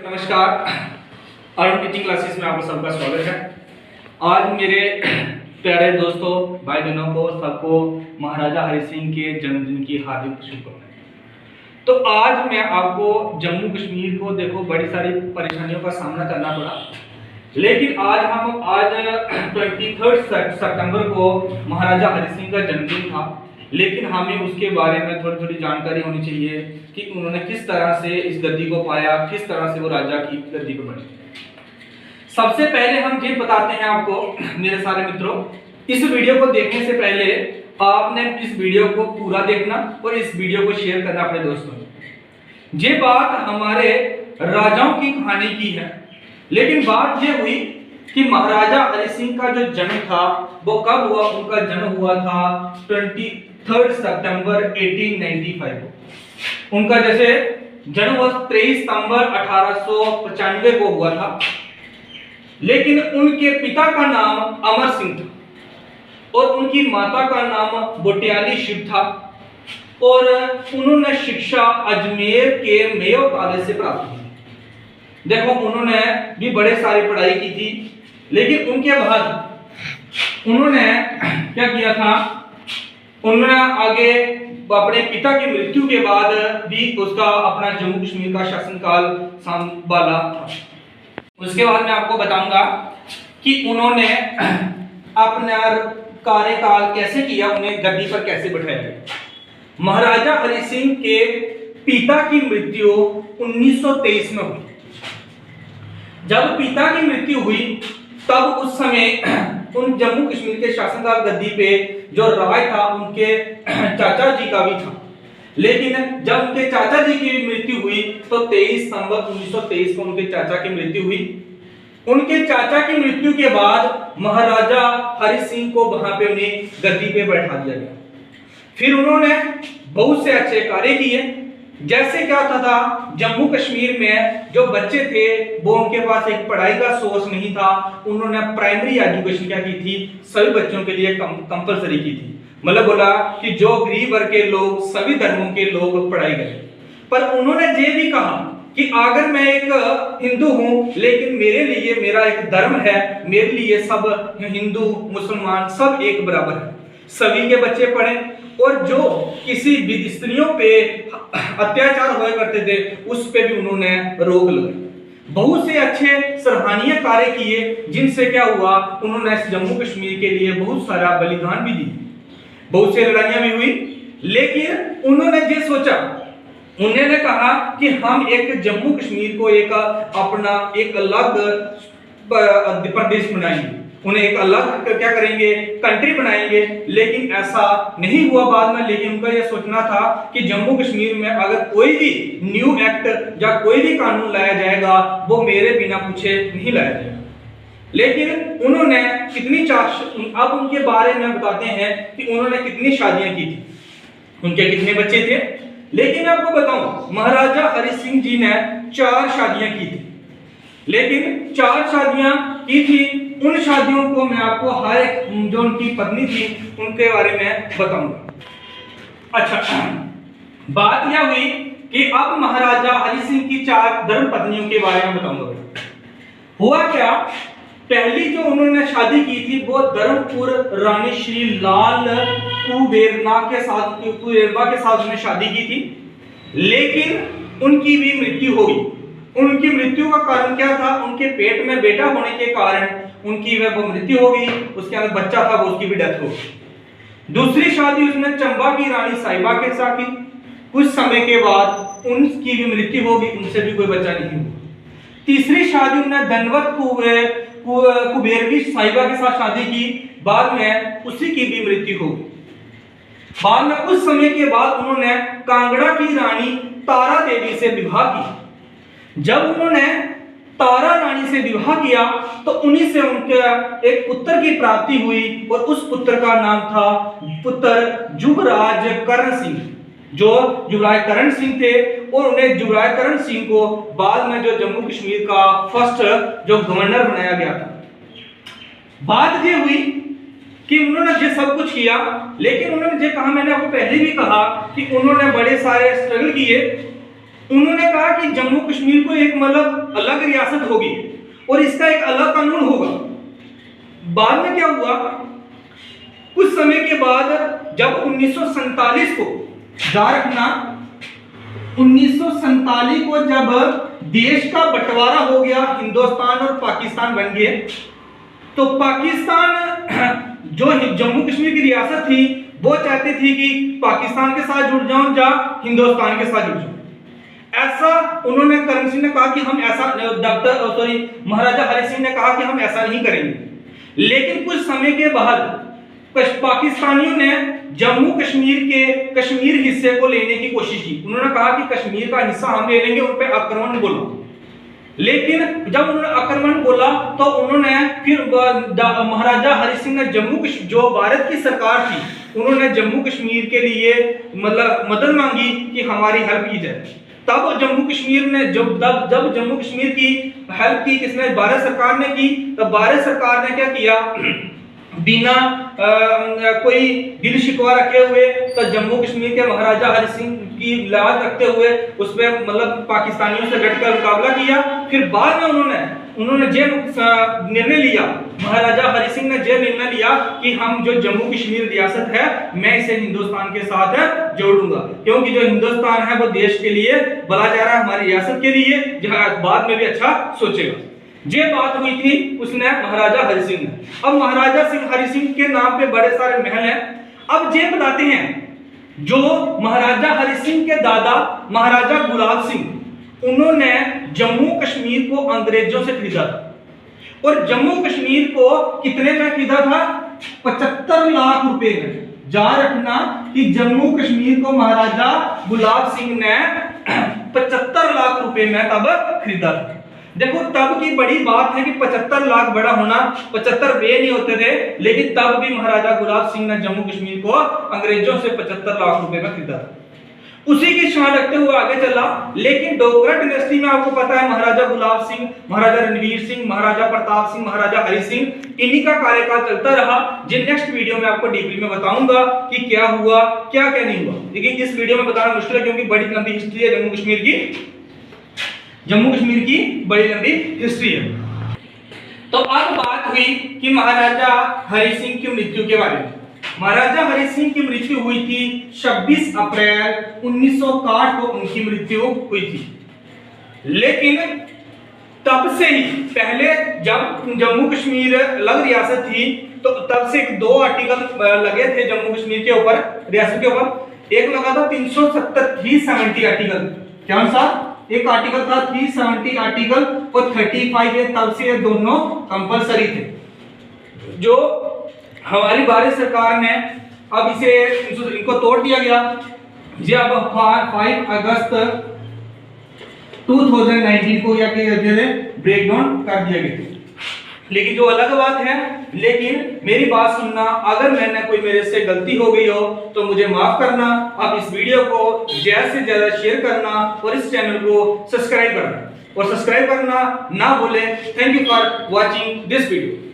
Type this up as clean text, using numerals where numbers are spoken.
नमस्कार, Arun teaching classes में आपका सबका स्वागत है। आज मेरे प्यारे दोस्तों भाई बहनों को सबको महाराजा हरि सिंह के जन्मदिन की हार्दिक शुभकामनाएं। तो आज मैं आपको जम्मू कश्मीर को देखो बड़ी सारी परेशानियों का सामना करना पड़ा, लेकिन आज 23 सितंबर को महाराजा हरि सिंह का जन्मदिन था, लेकिन हमें उसके बारे में थोड़ी थोड़ी जानकारी होनी चाहिए कि उन्होंने किस तरह से इस गद्दी को पाया, किस तरह से वो राजा की गद्दी पर बैठे। सबसे पहले हम ये बताते हैं आपको मेरे सारे मित्रों, इस वीडियो को देखने से पहले आपने इस वीडियो को पूरा देखना और इस वीडियो को शेयर करना अपने दोस्तों में। ये बात हमारे राजाओं की कहानी की है, लेकिन बात ये हुई कि महाराजा हरि सिंह का जो जन्म था वो कब हुआ। उनका जन्म हुआ था 23 सितंबर 1895 को। उनका जैसे जन्म 23 सितंबर 1895 को हुआ था, लेकिन उनके पिता का नाम अमर सिंह था और उनकी माता का नाम बोटियाली शिव था और उन्होंने शिक्षा अजमेर के मेयो कॉलेज से प्राप्त की। देखो, उन्होंने भी बड़े सारी पढ़ाई की थी, लेकिन उनके बाद उन्होंने क्या किया था, उन्होंने आगे अपने पिता की मृत्यु के बाद भी उसका अपना जम्मू कश्मीर का शासनकाल संभाला था। उसके बाद मैं आपको बताऊंगा कि उन्होंने अपना कार्यकाल कैसे किया, उन्हें गद्दी पर कैसे बैठाया गया। महाराजा हरि सिंह के पिता की मृत्यु 1923 में हुई। जब पिता की मृत्यु हुई तब उस समय उन जम्मू कश्मीर के शासनकाल गद्दी पे जो राज था उनके चाचा जी का भी था, लेकिन जब उनके चाचा जी की मृत्यु हुई तो 23 सितंबर 1923 को उनके चाचा की मृत्यु हुई। उनके चाचा की मृत्यु के बाद महाराजा हरि सिंह को वहां पे उन्हें गद्दी पे बैठा दिया गया। फिर उन्होंने बहुत से अच्छे कार्य किए, जैसे क्या होता था जम्मू कश्मीर में जो बच्चे थे वो उनके पास एक पढ़ाई का सोर्स नहीं था। उन्होंने प्राइमरी एजुकेशन क्या की थी, सभी बच्चों के लिए कंपलसरी की थी। मतलब बोला कि जो गरीब वर्ग के लोग, सभी धर्मों के लोग पढ़ाई करें। पर उन्होंने ये भी कहा कि अगर मैं एक हिंदू हूं, लेकिन मेरे लिए मेरा एक धर्म है, मेरे लिए सब हिंदू मुसलमान सब एक बराबर है, सभी के बच्चे पढ़ें। और जो किसी भी स्त्रियों पे अत्याचार हुआ करते थे उस पे भी उन्होंने रोक लगाई। बहुत से अच्छे सराहनीय कार्य किए, जिनसे क्या हुआ, उन्होंने जम्मू कश्मीर के लिए बहुत सारा बलिदान भी दिए, बहुत से लड़ाइयां भी हुई। लेकिन उन्होंने ये सोचा, उन्होंने कहा कि हम एक जम्मू कश्मीर को एक अपना एक अलग प्रदेश बनाएंगे, उन्हें एक अलग क्या करेंगे, कंट्री बनाएंगे। लेकिन ऐसा नहीं हुआ बाद में। लेकिन उनका यह सोचना था कि जम्मू कश्मीर में अगर कोई भी न्यू एक्ट या कोई भी कानून लाया जाएगा वो मेरे बिना पूछे नहीं लाया जाएगा। लेकिन उन्होंने अब उनके बारे में बताते हैं कि उन्होंने कितनी शादियां की थी, उनके कितने बच्चे थे। लेकिन मैं आपको बताऊं, महाराजा हरि सिंह जी ने 4 शादियां की थी, लेकिन 4 शादियां की थी। उन शादियों को मैं आपको हर एक जो उनकी पत्नी थी उनके बारे में बताऊंगा। अच्छा, बात यह हुई कि अब महाराजा हरि सिंह की 4 धर्म पत्नियों के बारे में बताऊंगा। हुआ क्या, पहली जो उन्होंने शादी की थी वो धर्मपुर रानी श्री लाल कुबेरबा के साथ उन्होंने शादी की थी, लेकिन उनकी भी मृत्यु हो गई। उनकी मृत्यु का कारण क्या था, उनके पेट में बेटा होने के कारण उनकी वह मृत्यु हो गई। उसके अंदर बच्चा था, वो उसकी भी डेथ हो गई। दूसरी शादी उसने चंबा की रानी साहिबा के साथ की। कुछ समय के बाद उनकी भी मृत्यु हो गई, उनसे भी कोई बच्चा नहीं हुआ। तीसरी शादी उन्होंने धनवत कुबेरबी साहिबा के साथ शादी की, बाद में उसी की भी मृत्यु हो गई। बाद में कुछ समय के बाद उन्होंने कांगड़ा की रानी तारा देवी से विवाह किया। जब उन्होंने तारा रानी से विवाह किया तो उन्हीं से उनके एक पुत्र की प्राप्ति हुई और उस पुत्र का नाम था पुत्र युवराज करण सिंह, जो युवराज करण सिंह थे। और उन्हें युवराज करण सिंह को बाद में जो जम्मू कश्मीर का फर्स्ट जो गवर्नर बनाया गया था। बात ये हुई कि उन्होंने ये सब कुछ किया, लेकिन उन्होंने ये कहा, मैंने आपको पहले भी कहा कि उन्होंने बड़े सारे स्ट्रगल किए उन्होंने कहा कि जम्मू कश्मीर को एक मतलब अलग रियासत होगी और इसका एक अलग कानून होगा। बाद में क्या हुआ, कुछ समय के बाद जब 1947 को याद रखना, 1947 को जब देश का बंटवारा हो गया, हिंदुस्तान और पाकिस्तान बन गए, तो पाकिस्तान जो जम्मू कश्मीर की रियासत थी वो चाहती थी कि पाकिस्तान के साथ जुड़ जाऊं या हिंदुस्तान के साथ जुड़ जाऊं। ऐसा उन्होंने करण सिंह ने कहा कि हम ऐसा, महाराजा हरि सिंह ने कहा कि हम ऐसा नहीं करेंगे। लेकिन कुछ समय के बाद पाकिस्तानियों ने जम्मू कश्मीर के कश्मीर हिस्से को लेने की कोशिश की। उन्होंने कहा कि कश्मीर का हिस्सा हम ले लेंगे, उन पे आक्रमण बोला। लेकिन जब उन्होंने आक्रमण बोला तो उन्होंने फिर महाराजा हरि सिंह ने जम्मू कश्मीर, जो भारत की सरकार थी, उन्होंने जम्मू कश्मीर के लिए मतलब मदद मांगी कि हमारी हेल्प की जाए। तब जम्मू कश्मीर ने जब जम्मू कश्मीर की हेल्प की किसने, भारत सरकार ने की। तब भारत सरकार ने क्या किया, बिना कोई दिल शिकवा रखे हुए तो जम्मू कश्मीर के महाराजा हरि सिंह की लाज रखते हुए उस पे मतलब पाकिस्तानियों से डटकर मुकाबला किया। फिर बाद में उन्होंने ये निर्णय लिया, महाराजा हरि सिंह ने ये निर्णय लिया कि हम जो जम्मू कश्मीर रियासत है मैं इसे हिंदुस्तान के साथ जोड़ूंगा, क्योंकि जो हिंदुस्तान है वो देश के लिए भला जा रहा है, हमारी रियासत के लिए, जहां बाद में भी अच्छा सोचेगा। ये बात हुई थी उसने महाराजा हरि सिंह ने। अब महाराजा हरि सिंह के नाम पे बड़े सारे महल हैं। अब ये बताते हैं, जो महाराजा हरि सिंह के दादा महाराजा गुलाब सिंह, उन्होंने जम्मू कश्मीर को अंग्रेजों से खरीदा था। और जम्मू कश्मीर को कितने में खरीदा था, 75 लाख रुपए में। याद रखना कि जम्मू कश्मीर को महाराजा गुलाब सिंह ने 75 लाख रुपए में तब खरीदा था। देखो तब की बड़ी बात है कि 75 लाख बड़ा होना, 75 रुपए नहीं होते थे, लेकिन तब भी महाराजा गुलाब सिंह ने जम्मू कश्मीर को अंग्रेजों से 75 लाख रुपए में खरीदा था। उसी की शान रखते हुए आगे चला। लेकिन डोगरा डायनेस्टी में आपको पता है महाराजा गुलाब सिंह, महाराजा रणवीर सिंह, महाराजा प्रताप सिंह, महाराजा हरि सिंह, इन्हीं का कार्यकाल चलता रहा। जिन नेक्स्ट वीडियो में आपको डीपली में बताऊंगा कि क्या हुआ क्या क्या नहीं हुआ। लेकिन इस वीडियो में बताना मुश्किल है क्योंकि बड़ी लंबी हिस्ट्री है जम्मू कश्मीर की बड़ी लंबी हिस्ट्री है। तो अब बात हुई कि महाराजा हरि सिंह की मृत्यु के बारे में। महाराजा हरि सिंह की मृत्यु हुई थी 26 अप्रैल 1961 को उनकी मृत्यु हुई थी। लेकिन तब से ही पहले जब जम्मू कश्मीर अलग रियासत थी तो तब से 2 आर्टिकल लगे थे जम्मू कश्मीर के ऊपर, रियासत के ऊपर। एक लगा था 370 आर्टिकल, क्या सा एक आर्टिकल था 370 आर्टिकल और 35 है, तब से ये दोनों कंपलसरी थे। जो हमारी भारत सरकार ने अब इनको तोड़ दिया गया। ये अब 5 अगस्त 2019 को या ब्रेक डाउन कर दिया गया। लेकिन जो अलग बात है, लेकिन मेरी बात सुनना, अगर मैंने कोई मेरे से गलती हो गई हो तो मुझे माफ करना। आप इस वीडियो को ज्यादा से ज्यादा शेयर करना और इस चैनल को सब्सक्राइब करना, और सब्सक्राइब करना ना भूलें। Thank you for watching this video.